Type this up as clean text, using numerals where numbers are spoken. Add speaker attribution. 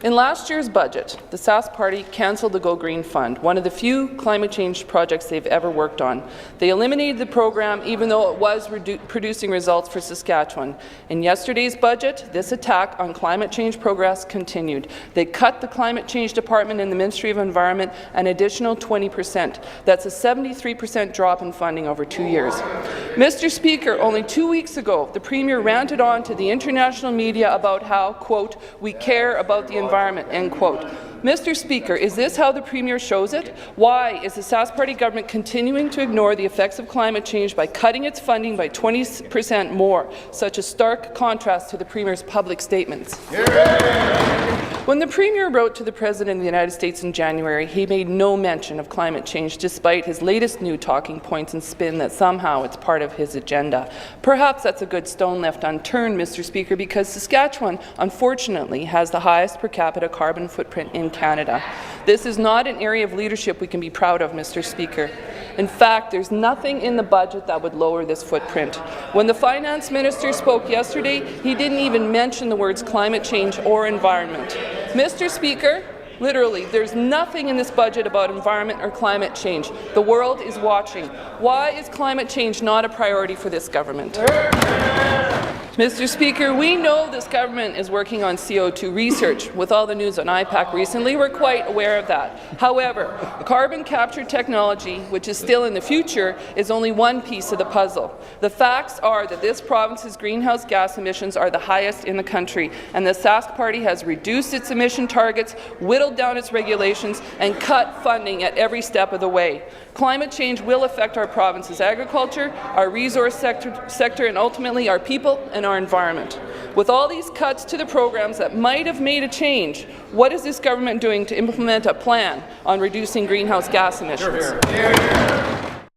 Speaker 1: In last year's budget, the Sask party cancelled the Go Green Fund, one of the few climate change projects they've ever worked on. They eliminated the program even though it was producing results for Saskatchewan. In yesterday's budget, this attack on climate change progress continued. They cut the Climate Change Department in the Ministry of Environment an additional 20%. That's a 73% drop in funding over 2 years. Mr. Speaker, only 2 weeks ago, the Premier ranted on to the international media about how, quote, we care about the environment, end quote. Mr. Speaker, is this how the Premier shows it? Why is the Sask Party government continuing to ignore the effects of climate change by cutting its funding by 20% more, such a stark contrast to the Premier's public statements? When the Premier wrote to the President of the United States in January, he made no mention of climate change despite his latest new talking points and spin that somehow it's part of his agenda. Perhaps that's a good stone left unturned, Mr. Speaker, because Saskatchewan, unfortunately, has the highest per capita carbon footprint in Canada. This is not an area of leadership we can be proud of, Mr. Speaker. In fact, there's nothing in the budget that would lower this footprint. When the Finance Minister spoke yesterday, he didn't even mention the words climate change or environment. Mr. Speaker, literally, there's nothing in this budget about environment or climate change. The world is watching. Why is climate change not a priority for this government? Mr. Speaker, we know this government is working on CO2 research. With all the news on IPAC recently, we're quite aware of that. However, carbon capture technology, which is still in the future, is only one piece of the puzzle. The facts are that this province's greenhouse gas emissions are the highest in the country, and the Sask Party has reduced its emission targets, whittled down its regulations, and cut funding at every step of the way. Climate change will affect our province's agriculture, our resource sector, and ultimately our people and our environment. With all these cuts to the programs that might have made a change, what is this government doing to implement a plan on reducing greenhouse gas emissions?